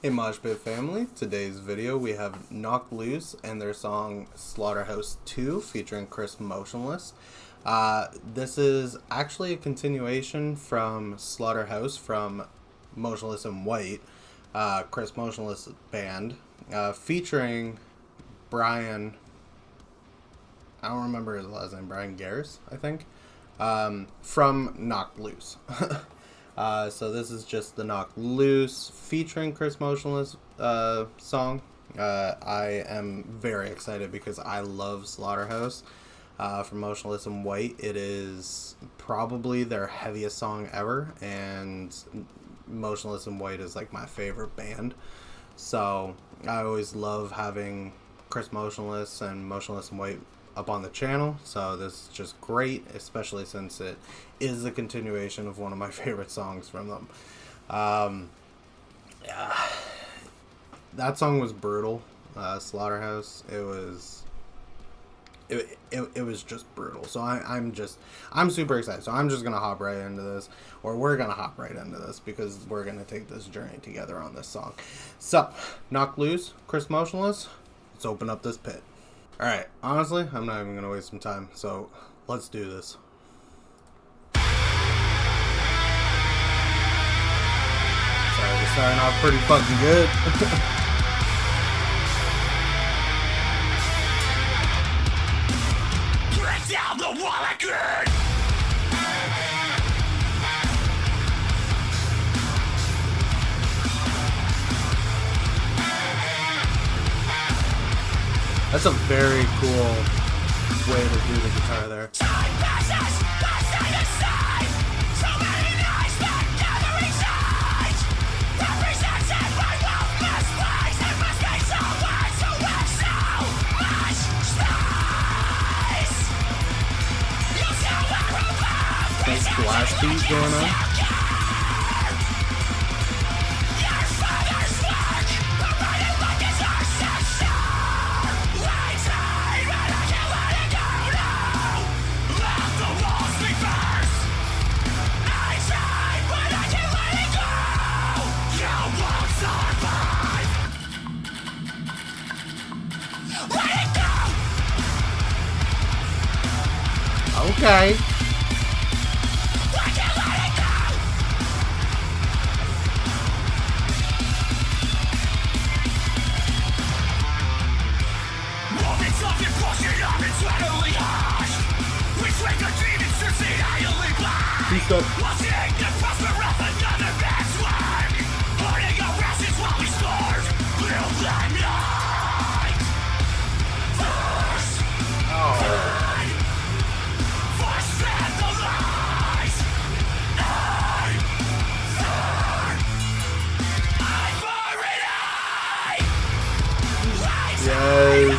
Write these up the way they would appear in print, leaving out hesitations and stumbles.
Hey Mosh Pit Family, today's video we have Knocked Loose and their song Slaughterhouse 2 featuring Chris Motionless. This is actually a continuation from Slaughterhouse from Motionless and White, Chris Motionless band, featuring Brian, I don't remember his last name, Brian Garris, I think, from Knocked Loose. So this is just the Knocked Loose featuring Chris Motionless song. I am very excited because I love Slaughterhouse from Motionless and White. It is probably their heaviest song ever, and Motionless and White is like my favorite band. So I always love having Chris Motionless and Motionless and White up on the channel, so this is just great, especially since it is a continuation of one of my favorite songs from them. Yeah, that song was brutal. Slaughterhouse, it was just brutal. So I'm super excited. So I'm just gonna hop right into this, or we're gonna hop right into this because we're gonna take this journey together on this song. So, Knocked Loose, Chris Motionless. Let's open up this pit. Alright, honestly, I'm not even going to waste some time, so let's do this. Sorry, we're starting off pretty fucking good. Break down the wall again! That's a very cool way to do the guitar there. Time passes, side to side. So many nights that gather inside. Represented by wealthless lies. It must be so hard to have so much space. You still are above. Nice blast beat going on. Your father's work. The writing book is our sister. Okay. Peace up. Yes.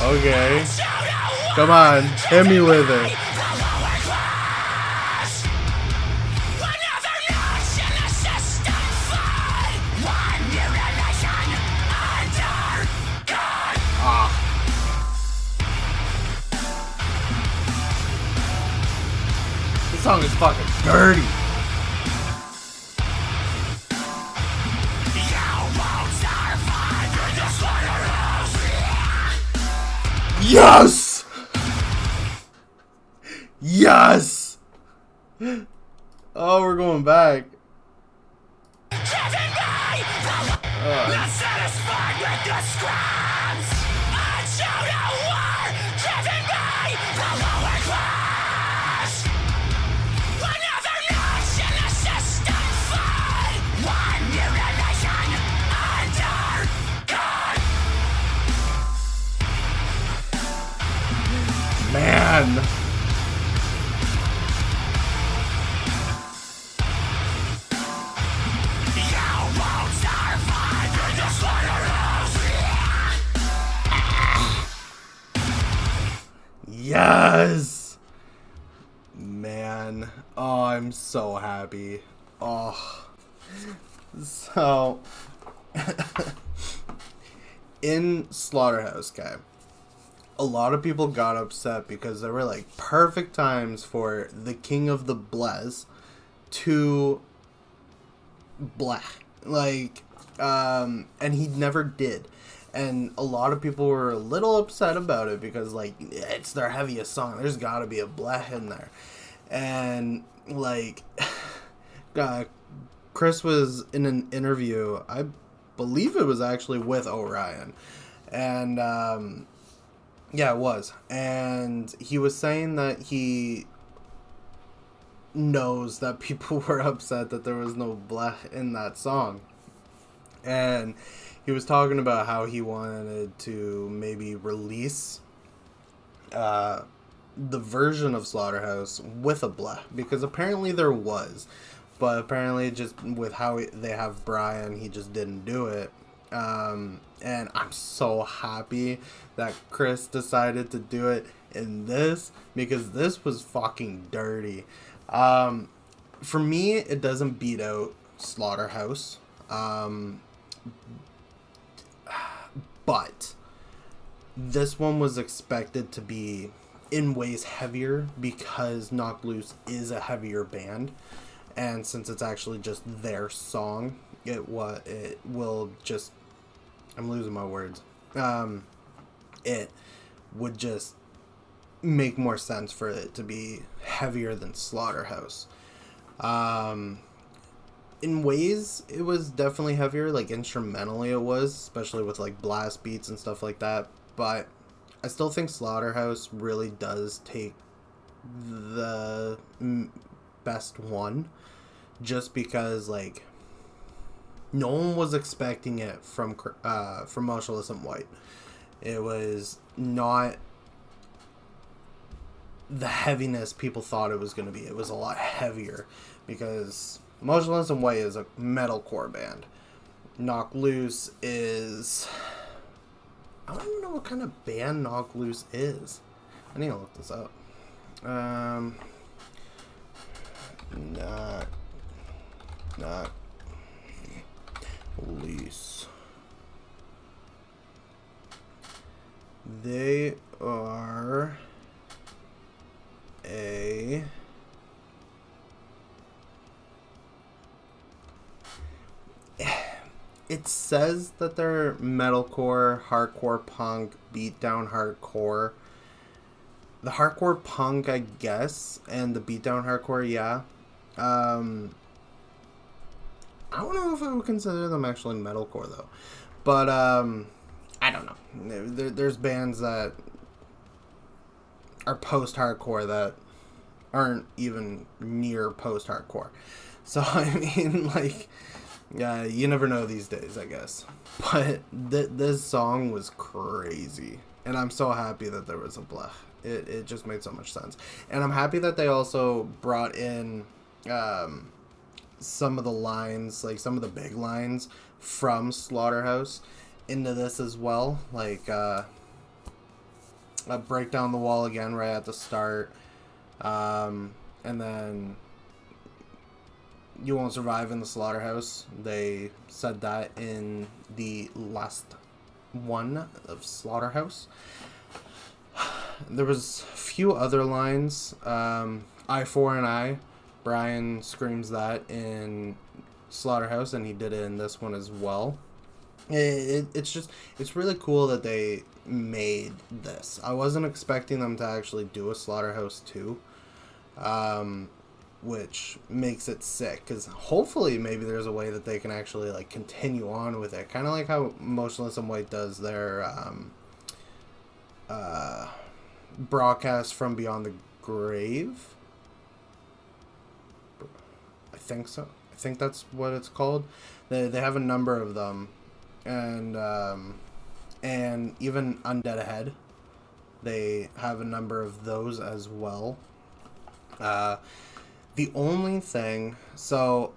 Okay. Come on, hit me with it. This song is fucking dirty. Yes! Yes! Oh, we're going back. Not satisfied with the scrubs. Until the war, driven by the lower class. Another notch in the system flood. One mutilation under God. Man. Yes! Man. Oh, I'm so happy. Oh. So, in Slaughterhouse, okay, a lot of people got upset because there were like perfect times for the king of the Blehs to Blegh. Like, and he never did. And a lot of people were a little upset about it because, like, it's their heaviest song. There's got to be a Blegh in there. And, like, Chris was in an interview, I believe it was actually with Orion. And, yeah, it was. And he was saying that he knows that people were upset that there was no Blegh in that song. And he was talking about how he wanted to maybe release the version of Slaughterhouse with a Blegh, because apparently there was, but apparently just with how they have Brian, he just didn't do it. And I'm so happy that Chris decided to do it in this, because this was fucking dirty. For me, it doesn't beat out Slaughterhouse. But this one was expected to be in ways heavier because Knock Loose is a heavier band, and since it's actually just their song, it will just, I'm losing my words. It would just make more sense for it to be heavier than Slaughterhouse. In ways, it was definitely heavier, like instrumentally it was, especially with like blast beats and stuff like that, but I still think Slaughterhouse really does take the best one, just because, like, no one was expecting it from Motionless and White. It was not the heaviness people thought it was going to be. It was a lot heavier because Motionless and White is a metalcore band. Knock Loose is, I don't even know what kind of band Knock Loose is. I need to look this up. Knock Loose. They are a it says that they're metalcore, hardcore punk, beatdown hardcore. The hardcore punk, I guess, and the beatdown hardcore, yeah. I don't know if I would consider them actually metalcore though, but I don't know. There's bands that are post-hardcore that aren't even near post-hardcore. So I mean, like, yeah, you never know these days, I guess. But this song was crazy, and I'm so happy that there was a Blegh. It just made so much sense, and I'm happy that they also brought in some of the lines, like some of the big lines from Slaughterhouse, into this as well. Like break down the wall again right at the start, and then you won't survive in the Slaughterhouse. They said that in the last one of Slaughterhouse. There was a few other lines. I for an I. Brian screams that in Slaughterhouse, and he did it in this one as well. It's really cool that they made this. I wasn't expecting them to actually do a Slaughterhouse 2. Which makes it sick, because hopefully maybe there's a way that they can actually like continue on with it, kind of like how Motionless and White does their broadcast from Beyond the Grave. I think so. I think that's what it's called. They have a number of them, and even Undead Ahead, they have a number of those as well. The only thing, so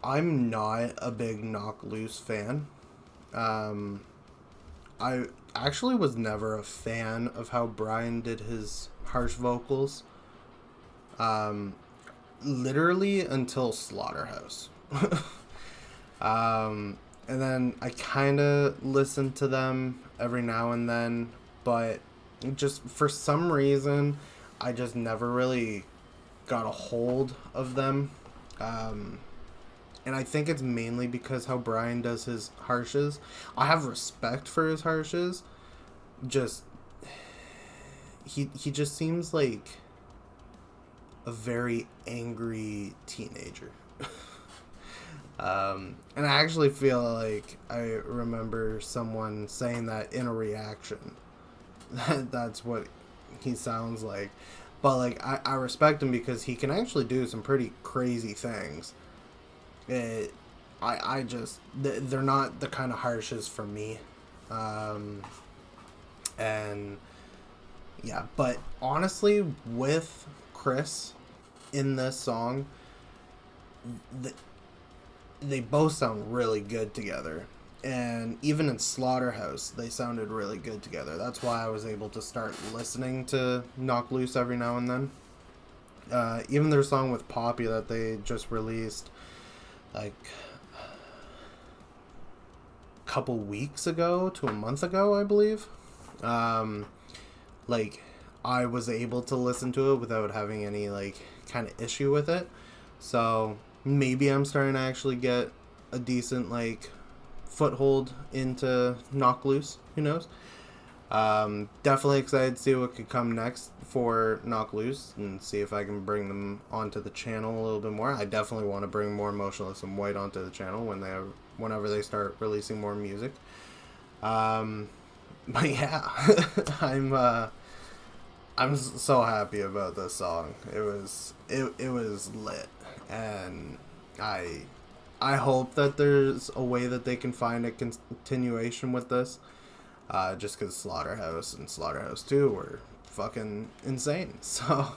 I'm not a big Knock Loose fan. I actually was never a fan of how Brian did his harsh vocals. Literally until Slaughterhouse. And then I kind of listen to them every now and then, but just for some reason, I just never really got a hold of them. And I think it's mainly because how Brian does his harshes. I have respect for his harshes. Just he just seems like a very angry teenager. And I actually feel like I remember someone saying that in a reaction. That's what he sounds like. But, like, I respect him because he can actually do some pretty crazy things. I just... They're not the kind of harshes for me. And, yeah. But, honestly, with Chris in this song... They both sound really good together. And even in Slaughterhouse, they sounded really good together. That's why I was able to start listening to Knock Loose every now and then. Even their song with Poppy that they just released, like, a couple weeks ago to a month ago, I believe. Like, I was able to listen to it without having any, like, kind of issue with it. So... maybe I'm starting to actually get a decent, like, foothold into Knock Loose. Who knows? Definitely excited to see what could come next for Knock Loose and see if I can bring them onto the channel a little bit more. I definitely want to bring more Motionless and White onto the channel whenever they start releasing more music. But yeah, I'm so happy about this song. It was lit. And I hope that there's a way that they can find a continuation with this. Just because Slaughterhouse and Slaughterhouse 2 were fucking insane. So,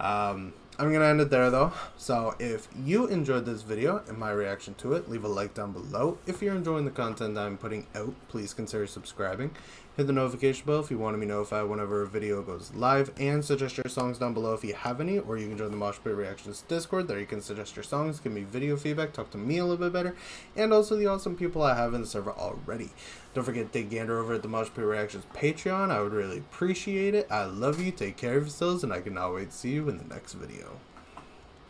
I'm going to end it there, though. So, if you enjoyed this video and my reaction to it, leave a like down below. If you're enjoying the content I'm putting out, please consider subscribing. Hit the notification bell if you want to be notified whenever a video goes live, and suggest your songs down below if you have any, or you can join the Mosh Pit Reactions Discord. There you can suggest your songs, give me video feedback, talk to me a little bit better, and also the awesome people I have in the server already. Don't forget to take a gander over at the Mosh Pit Reactions Patreon. I would really appreciate it. I love you, take care of yourselves, and I cannot wait to see you in the next video.